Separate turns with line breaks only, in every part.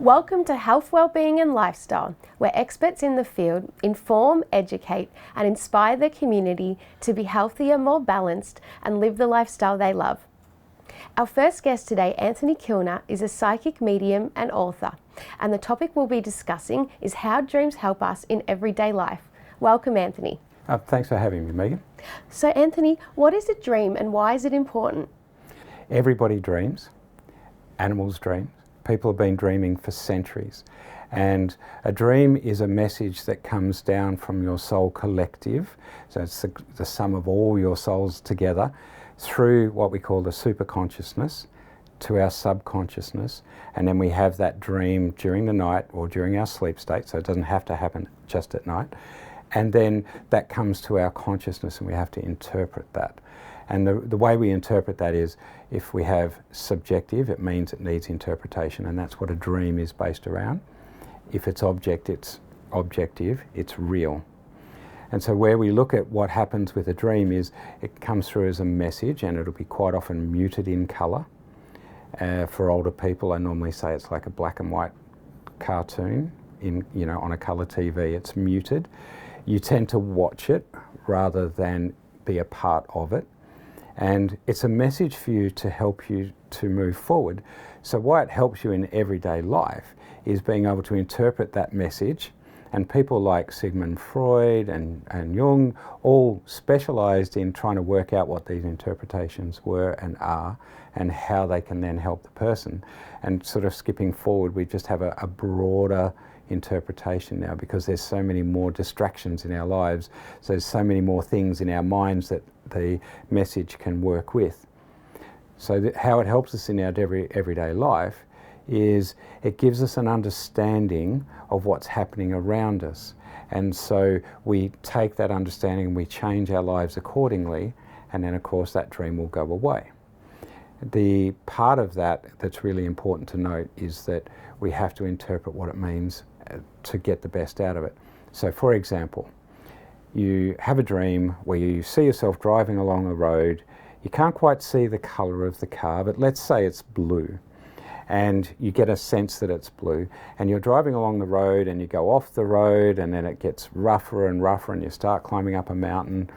Welcome to Health, Wellbeing and Lifestyle, where experts in the field inform, educate and inspire the community to be healthier, more balanced and live the lifestyle they love. Our first guest today, Anthony Kilner, is a psychic medium and author, and the topic we'll be discussing is how dreams help us in everyday life. Welcome, Anthony.
Thanks for having me, Megan.
So, Anthony, what is a dream and why is it important?
Everybody dreams. Animals dream. People have been dreaming for centuries. And a dream is a message that comes down from your soul collective. So it's the sum of all your souls together through what we call the superconsciousness to our subconsciousness. And then we have that dream during the night or during our sleep state. So it doesn't have to happen just at night. And then that comes to our consciousness and we have to interpret that. And the way we interpret that is, if we have subjective, it means it needs interpretation, and that's what a dream is based around. If it's objective, it's real. And so where we look at what happens with a dream is, it comes through as a message, and it'll be quite often muted in colour. For older people, I normally say it's like a black and white cartoon on a colour TV. It's muted. You tend to watch it rather than be a part of it. And it's a message for you to help you to move forward. So why it helps you in everyday life is being able to interpret that message. And people like Sigmund Freud and Jung all specialised in trying to work out what these interpretations were and are and how they can then help the person. And sort of skipping forward, we just have a broader interpretation now, because there's so many more distractions in our lives. So there's so many more things in our minds that the message can work with. So how it helps us in our everyday life is it gives us an understanding of what's happening around us. And so we take that understanding and we change our lives accordingly, and then of course that dream will go away. The part of that that's really important to note is that we have to interpret what it means to get the best out of it. So for example, you have a dream where you see yourself driving along a road. You can't quite see the colour of the car, but let's say it's blue. And you get a sense that it's blue. And you're driving along the road and you go off the road and then it gets rougher and rougher and you start climbing up a mountain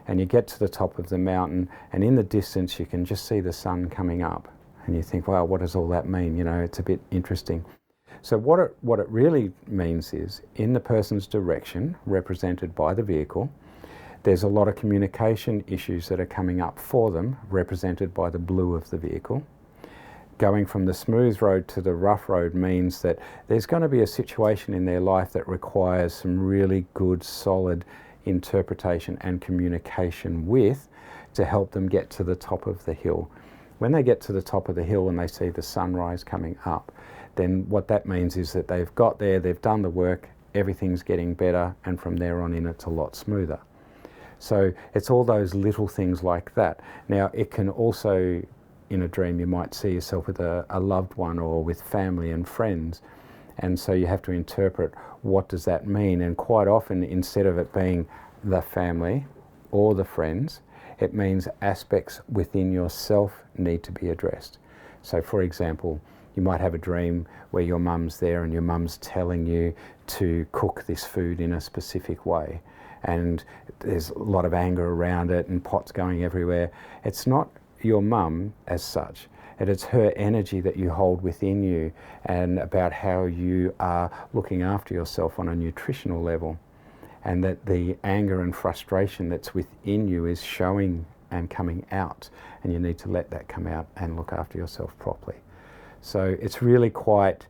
and you get to the top of the mountain and in the distance you can just see the sun coming up. And you think, wow, what does all that mean? It's a bit interesting. So what it really means is, in the person's direction, represented by the vehicle, there's a lot of communication issues that are coming up for them, represented by the blue of the vehicle. Going from the smooth road to the rough road means that there's going to be a situation in their life that requires some really good, solid interpretation and communication with to help them get to the top of the hill. When they get to the top of the hill and they see the sunrise coming up, then what that means is that they've got there, they've done the work, everything's getting better, and from there on in it's a lot smoother. So it's all those little things like that. Now it can also, in a dream, you might see yourself with a loved one or with family and friends, and so you have to interpret what does that mean. And quite often, instead of it being the family or the friends, it means aspects within yourself need to be addressed. So for example, you might have a dream where your mum's there and your mum's telling you to cook this food in a specific way, and there's a lot of anger around it and pots going everywhere. It's not your mum as such, it's her energy that you hold within you and about how you are looking after yourself on a nutritional level, and that the anger and frustration that's within you is showing and coming out, and you need to let that come out and look after yourself properly. So it's really quite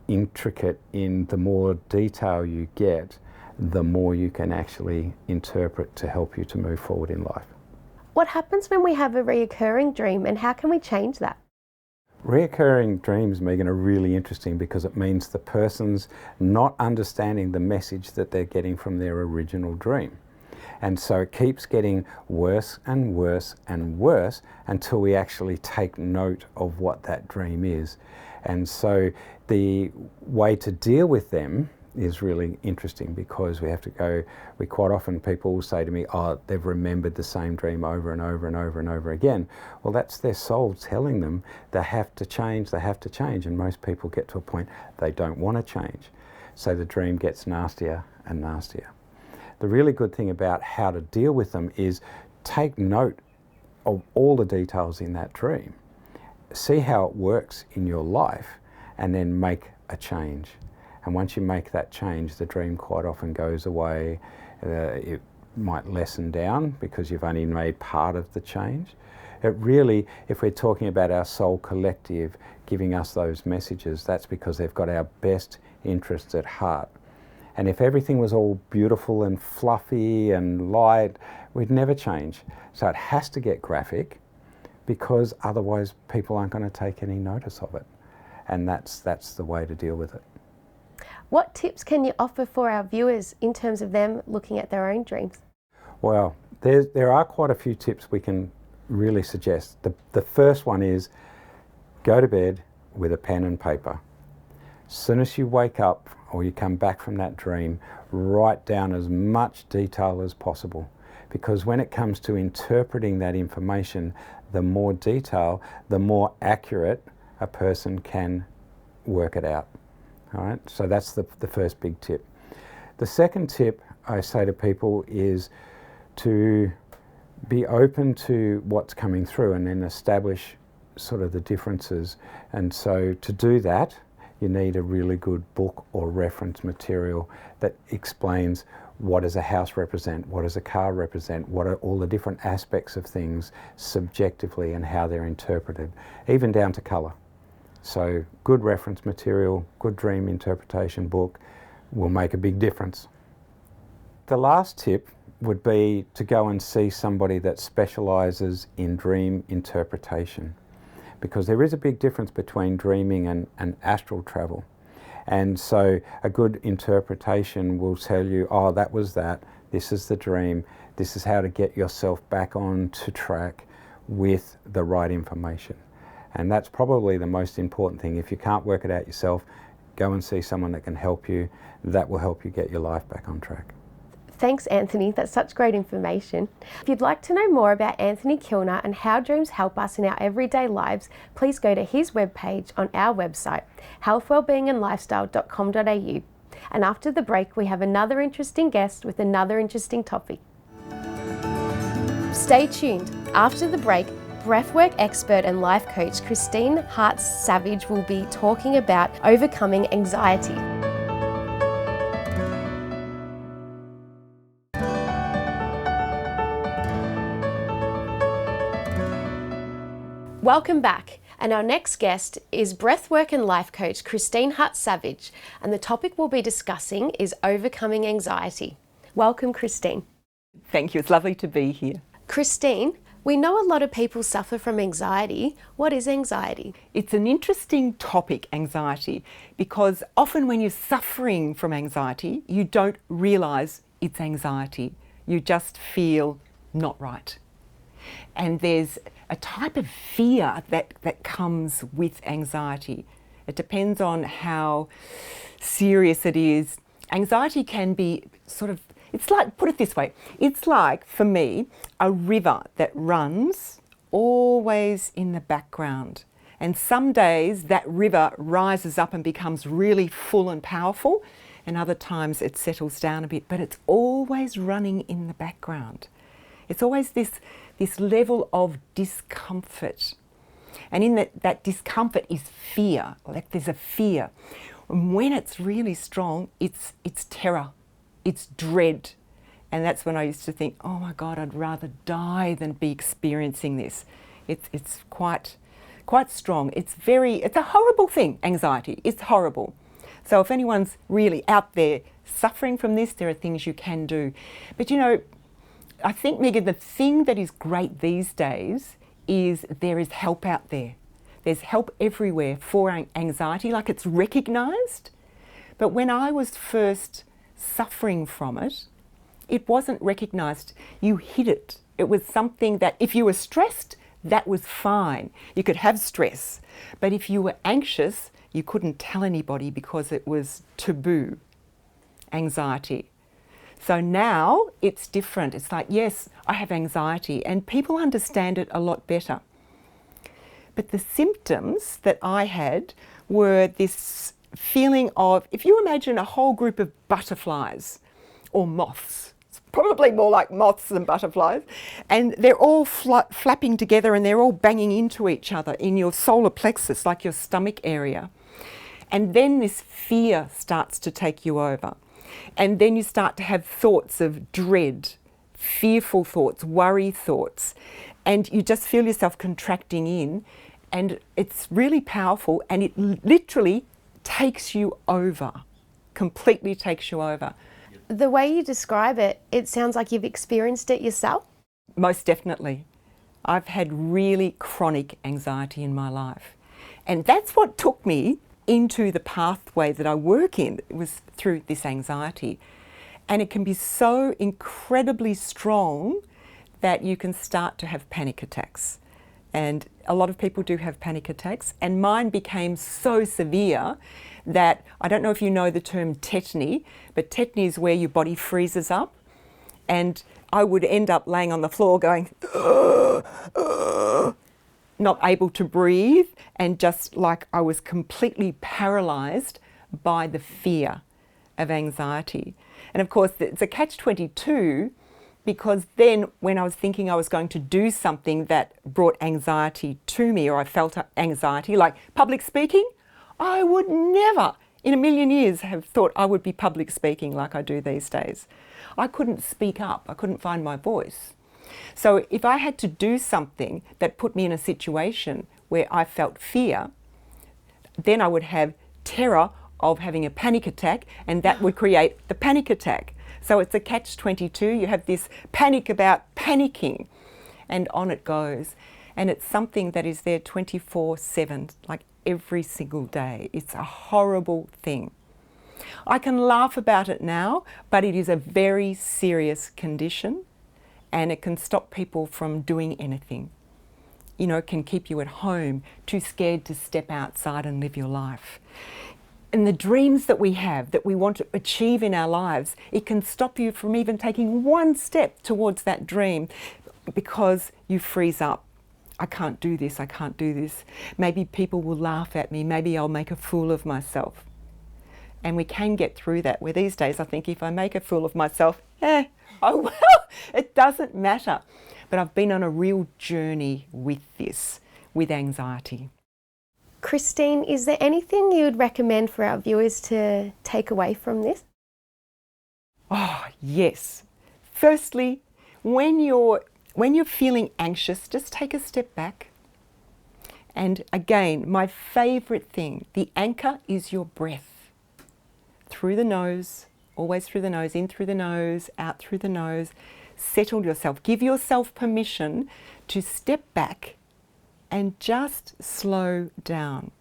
intricate. In the more detail you get, the more you can actually interpret to help you to move forward in life.
What happens when we have a reoccurring dream and how can we change that?
Reoccurring dreams, Megan, are really interesting because it means the person's not understanding the message that they're getting from their original dream. And so it keeps getting worse and worse and worse until we actually take note of what that dream is. And so the way to deal with them is really interesting, because we quite often, people will say to me, oh, they've remembered the same dream over and over and over and over again. Well, that's their soul telling them they have to change, and most people get to a point they don't want to change. So the dream gets nastier and nastier. The really good thing about how to deal with them is take note of all the details in that dream, see how it works in your life, and then make a change. And once you make that change, the dream quite often goes away. It might lessen down because you've only made part of the change. It really, if we're talking about our soul collective giving us those messages, that's because they've got our best interests at heart. And if everything was all beautiful and fluffy and light, we'd never change. So it has to get graphic, because otherwise people aren't going to take any notice of it. And that's the way to deal with it.
What tips can you offer for our viewers in terms of them looking at their own dreams?
Well, there are quite a few tips we can really suggest. The first one is go to bed with a pen and paper. As soon as you wake up or you come back from that dream, write down as much detail as possible. Because when it comes to interpreting that information, the more detail, the more accurate a person can work it out. All right, so that's the first big tip. The second tip I say to people is to be open to what's coming through and then establish sort of the differences. And so to do that, you need a really good book or reference material that explains what does a house represent, what does a car represent, what are all the different aspects of things subjectively and how they're interpreted, even down to colour. So good reference material, good dream interpretation book will make a big difference. The last tip would be to go and see somebody that specialises in dream interpretation, because there is a big difference between dreaming and astral travel. And so a good interpretation will tell you, oh, that was that, this is the dream, this is how to get yourself back on to track with the right information. And that's probably the most important thing. If you can't work it out yourself, go and see someone that can help you. That will help you get your life back on track.
Thanks, Anthony. That's such great information. If you'd like to know more about Anthony Kilner and how dreams help us in our everyday lives, please go to his webpage on our website, healthwellbeingandlifestyle.com.au. And after the break, we have another interesting guest with another interesting topic. Stay tuned. After the break, Breathwork expert and life coach Christine Hart-Savage will be talking about overcoming anxiety. Welcome back, and our next guest is Breathwork and life coach Christine Hart-Savage, and the topic we'll be discussing is overcoming anxiety. Welcome, Christine.
Thank you, it's lovely to be here.
Christine, we know a lot of people suffer from anxiety. What is anxiety?
It's an interesting topic, anxiety, because often when you're suffering from anxiety, you don't realise it's anxiety. You just feel not right. And there's a type of fear that comes with anxiety. It depends on how serious it is. Anxiety can be sort of, it's like, put it this way, it's like, for me, a river that runs always in the background. And some days that river rises up and becomes really full and powerful, and other times it settles down a bit, but it's always running in the background. It's always this level of discomfort. And in that discomfort is fear, like there's a fear. And when it's really strong, it's terror, it's dread. And that's when I used to think, oh my God, I'd rather die than be experiencing this. It's quite strong. It's a horrible thing, anxiety. It's horrible. So if anyone's really out there suffering from this, there are things you can do. But you know, I think, Megan, the thing that is great these days is there is help out there. There's help everywhere for anxiety, like it's recognised. But when I was first suffering from it, it wasn't recognised. You hid it. It was something that if you were stressed, that was fine. You could have stress. But if you were anxious, you couldn't tell anybody because it was taboo. anxiety. So now it's different. It's like, yes, I have anxiety, and people understand it a lot better. But the symptoms that I had were this feeling of, if you imagine a whole group of butterflies or moths, it's probably more like moths than butterflies, and they're all flapping together and they're all banging into each other in your solar plexus, like your stomach area. And then this fear starts to take you over. And then you start to have thoughts of dread, fearful thoughts, worry thoughts, and you just feel yourself contracting in, and it's really powerful, and it literally takes you over, completely takes you over.
The way you describe it, it sounds like you've experienced it yourself.
Most definitely. I've had really chronic anxiety in my life, and that's what took me into the pathway that I work in. It was through this anxiety, and it can be so incredibly strong that you can start to have panic attacks, and a lot of people do have panic attacks, and mine became so severe that, I don't know if you know the term tetany, but tetany is where your body freezes up, and I would end up laying on the floor going not able to breathe, and just like I was completely paralysed by the fear of anxiety. And of course, it's a catch-22, because then when I was thinking I was going to do something that brought anxiety to me, or I felt anxiety, like public speaking, I would never in a million years have thought I would be public speaking like I do these days. I couldn't speak up, I couldn't find my voice. So if I had to do something that put me in a situation where I felt fear, then I would have terror of having a panic attack, and that would create the panic attack. So it's a catch-22. You have this panic about panicking, and on it goes. And it's something that is there 24/7, like every single day. It's a horrible thing. I can laugh about it now, but it is a very serious condition, and it can stop people from doing anything. You know, it can keep you at home, too scared to step outside and live your life. And the dreams that we have, that we want to achieve in our lives, it can stop you from even taking one step towards that dream, because you freeze up. I can't do this, I can't do this. Maybe people will laugh at me, maybe I'll make a fool of myself. And we can get through that, where these days I think if I make a fool of myself, oh well, it doesn't matter. But I've been on a real journey with this, with anxiety.
Christine, is there anything you would recommend for our viewers to take away from this?
Oh, yes. Firstly, when you're feeling anxious, just take a step back. And again, my favourite thing, the anchor is your breath. Through the nose, always through the nose, in through the nose, out through the nose. Settle yourself. Give yourself permission to step back and just slow down.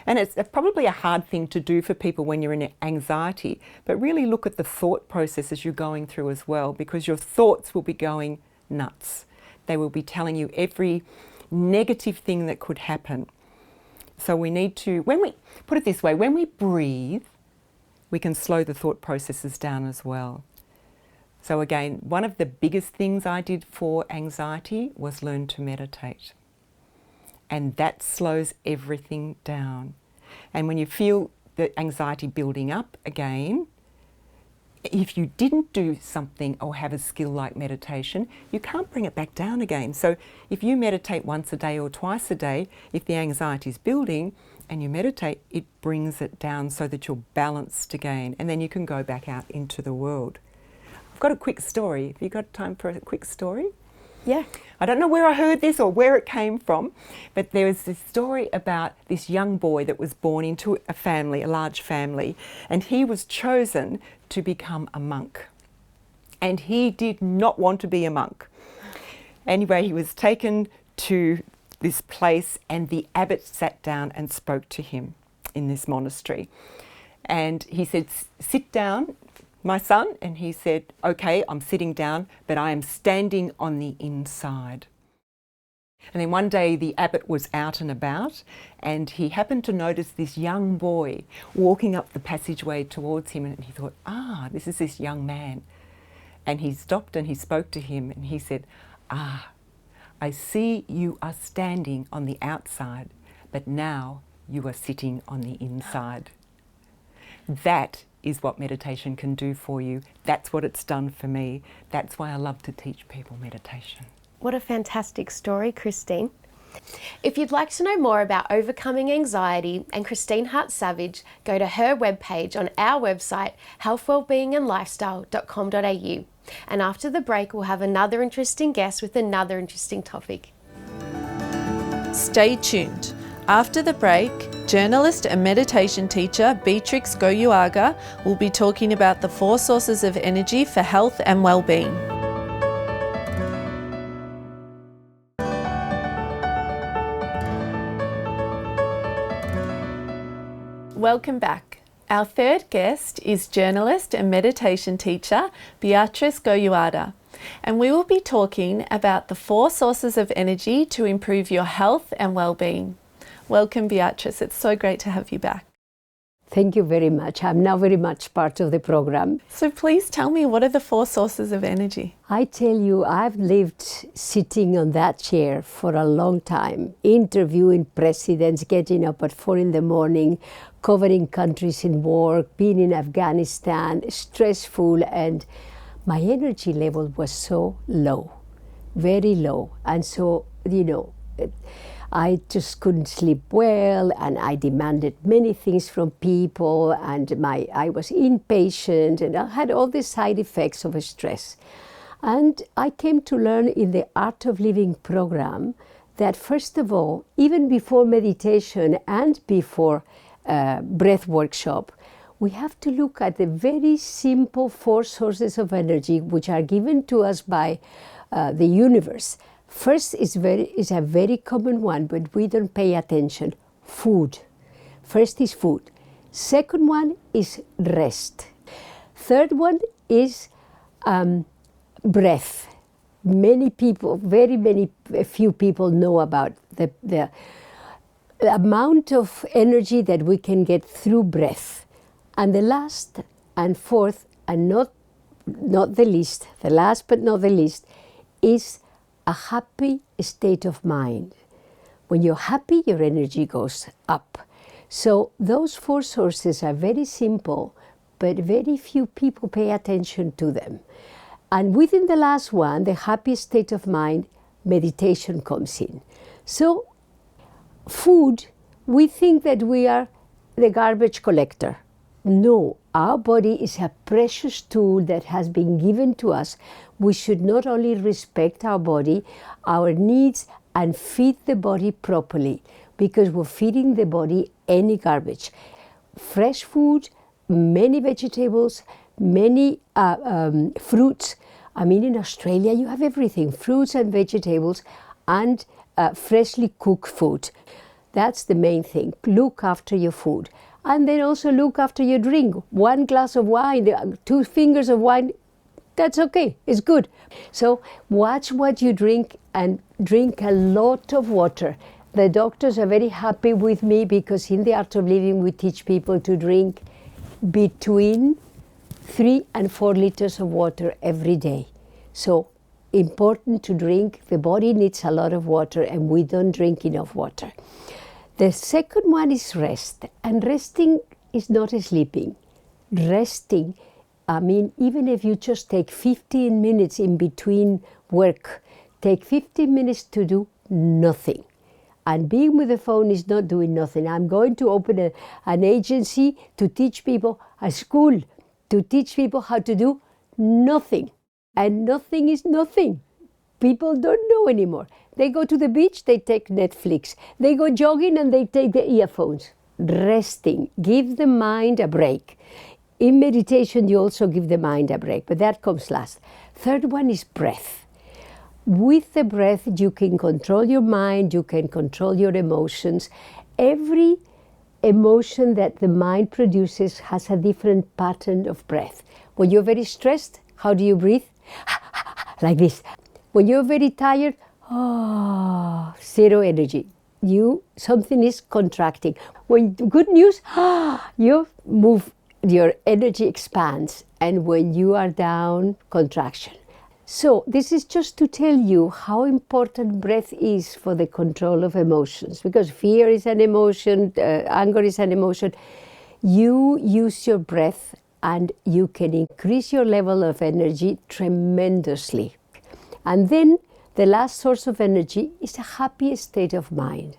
And it's probably a hard thing to do for people when you're in anxiety, but really look at the thought processes you're going through as well, because your thoughts will be going nuts. They will be telling you every negative thing that could happen. So we need to, when we, put it this way, when we breathe, we can slow the thought processes down as well. So again, one of the biggest things I did for anxiety was learn to meditate. And that slows everything down. And when you feel the anxiety building up again, if you didn't do something or have a skill like meditation, you can't bring it back down again. So if you meditate once a day or twice a day, if the anxiety is building and you meditate, it brings it down so that you're balanced again, and then you can go back out into the world. I've got a quick story. Have you got time for a quick story?
Yeah.
I don't know where I heard this or where it came from, but there was this story about this young boy that was born into a family, a large family, and he was chosen to become a monk. And he did not want to be a monk. Anyway, he was taken to this place, and the abbot sat down and spoke to him in this monastery. And he said, "Sit down, my son," and he said, "Okay, I'm sitting down, but I am standing on the inside." And then one day the abbot was out and about, and he happened to notice this young boy walking up the passageway towards him, and he thought, this is this young man. And he stopped and he spoke to him, and he said, I see you are standing on the outside, but now you are sitting on the inside. That is what meditation can do for you. That's what it's done for me. That's why I love to teach people meditation.
What a fantastic story, Christine. If you'd like to know more about overcoming anxiety and Christine Hart-Savage, go to her webpage on our website, healthwellbeingandlifestyle.com.au. And after the break, we'll have another interesting guest with another interesting topic.
Stay tuned. After the break, journalist and meditation teacher Beatriz Goyoaga will be talking about the 4 sources of energy for health and well-being. Welcome back. Our third guest is journalist and meditation teacher Beatriz Goyoaga, and we will be talking about the 4 sources of energy to improve your health and well-being. Welcome, Beatriz. It's so great to have you back.
Thank you very much. I'm now very much part of the program.
So please tell me, what are the 4 sources of energy?
I tell you, I've lived sitting on that chair for a long time, interviewing presidents, getting up at 4 in the morning, covering countries in war, being in Afghanistan, stressful, and my energy level was so low, very low. And so, I just couldn't sleep well, and I demanded many things from people, and I was impatient, and I had all the side effects of stress. And I came to learn in the Art of Living program that, first of all, even before meditation and before breath workshop, we have to look at the very simple 4 sources of energy which are given to us by the universe. First is a very common one, but we don't pay attention. Food. First is food. Second one is rest. Third one is breath. Many people, few people know about the amount of energy that we can get through breath. And the last and fourth, and not the least, the last but not the least, is a happy state of mind. When you're happy, your energy goes up. So those 4 sources are very simple, but very few people pay attention to them. And within the last one, the happy state of mind, meditation comes in. So food, we think that we are the garbage collector. No, our body is a precious tool that has been given to us. We should not only respect our body, our needs, and feed the body properly, because we're feeding the body any garbage. Fresh food, many vegetables, many fruits. I mean, in Australia, you have everything, fruits and vegetables, and freshly cooked food. That's the main thing. Look after your food. And then also look after your drink. 1 glass of wine, 2 fingers of wine, that's okay, it's good. So watch what you drink, and drink a lot of water. The doctors are very happy with me, because in the Art of Living we teach people to drink between 3 and 4 liters of water every day. So important to drink. The body needs a lot of water, and we don't drink enough water. The second one is rest, and resting is not sleeping. Resting, I mean, even if you just take 15 minutes in between work, take 15 minutes to do nothing. And being with the phone is not doing nothing. I'm going to open an agency to teach people, a school, to teach people how to do nothing. And nothing is nothing. People don't know anymore. They go to the beach, they take Netflix. They go jogging and they take the earphones. Resting, give the mind a break. In meditation, you also give the mind a break, but that comes last. Third one is breath. With the breath, you can control your mind, you can control your emotions. Every emotion that the mind produces has a different pattern of breath. When you're very stressed, how do you breathe? Like this. When you're very tired, zero energy. Something is contracting. When good news, you move, your energy expands, and when you are down, contraction. So this is just to tell you how important breath is for the control of emotions, because fear is an emotion, anger is an emotion. You use your breath and you can increase your level of energy tremendously. And then the last source of energy is a happy state of mind.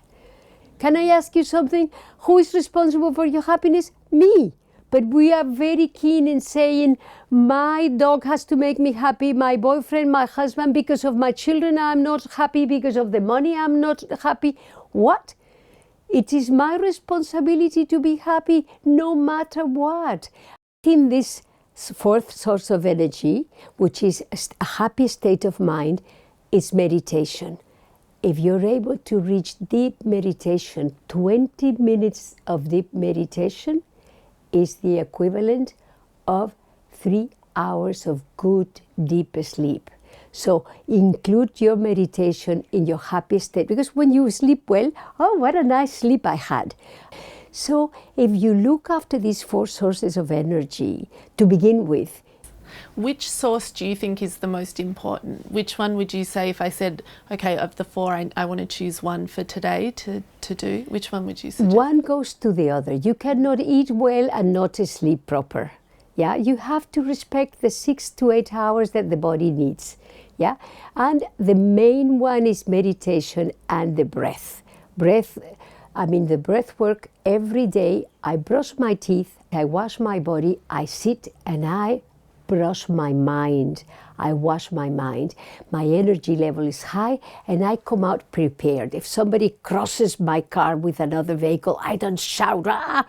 Can I ask you something? Who is responsible for your happiness? Me. But we are very keen in saying, my dog has to make me happy, my boyfriend, my husband, because of my children I'm not happy, because of the money I'm not happy. What? It is my responsibility to be happy no matter what. In this fourth source of energy, which is a happy state of mind, is meditation. If you're able to reach deep meditation, 20 minutes of deep meditation is the equivalent of 3 hours of good deep sleep. So include your meditation in your happy state, because when you sleep well, oh, what a nice sleep I had. So if you look after these 4 sources of energy to begin with,
which source do you think is the most important? Which one would you say, if I said, okay, of the 4, I want to choose one for today to do, which one would you suggest?
One goes to the other. You cannot eat well and not sleep proper. Yeah, you have to respect the 6 to 8 hours that the body needs. Yeah, and the main one is meditation and the breath. The breath work every day. I brush my teeth, I wash my body, I sit and I brush my mind. I wash my mind. My energy level is high and I come out prepared. If somebody crosses my car with another vehicle, I don't shout, ah!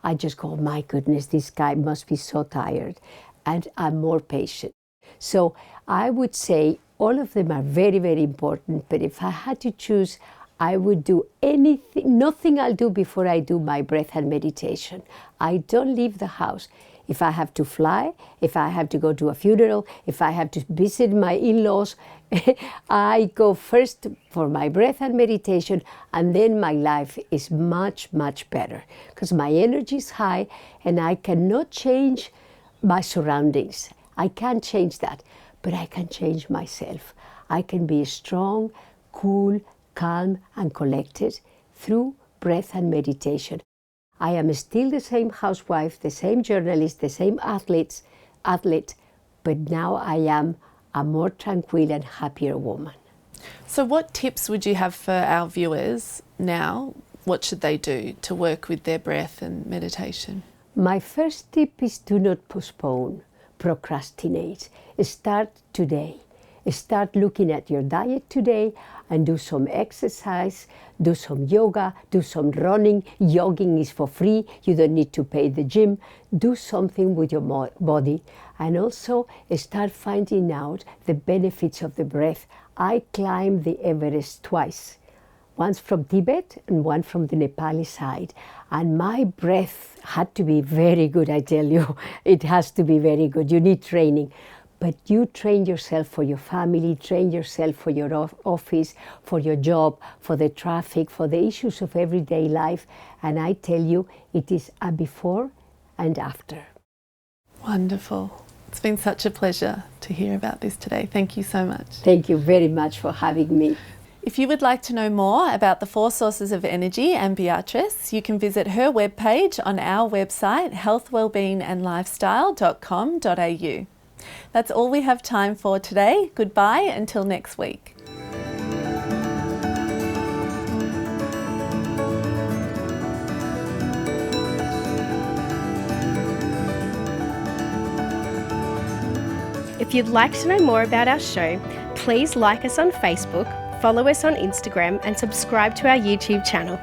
I just go, my goodness, this guy must be so tired. And I'm more patient. So I would say all of them are very, very important. But if I had to choose, I would do nothing I'll do before I do my breath and meditation. I don't leave the house. If I have to fly, if I have to go to a funeral, if I have to visit my in-laws, I go first for my breath and meditation, and then my life is much, much better because my energy is high and I cannot change my surroundings. I can't change that, but I can change myself. I can be strong, cool, calm, and collected through breath and meditation. I am still the same housewife, the same journalist, the same athlete, but now I am a more tranquil and happier woman.
So what tips would you have for our viewers now? What should they do to work with their breath and meditation?
My first tip is do not postpone, procrastinate. Start today. Start looking at your diet today and do some exercise, do some yoga, do some running. Jogging is for free. You don't need to pay the gym. Do something with your body and also start finding out the benefits of the breath. I climbed the Everest twice, once from Tibet and one from the Nepali side. And my breath had to be very good, I tell you. It has to be very good. You need training. But you train yourself for your family, train yourself for your office, for your job, for the traffic, for the issues of everyday life. And I tell you, it is a before and after.
Wonderful. It's been such a pleasure to hear about this today. Thank you so much.
Thank you very much for having me.
If you would like to know more about the 4 sources of energy and Beatriz, you can visit her webpage on our website, healthwellbeingandlifestyle.com.au. That's all we have time for today. Goodbye until next week.
If you'd like to know more about our show, please like us on Facebook, follow us on Instagram and subscribe to our YouTube channel.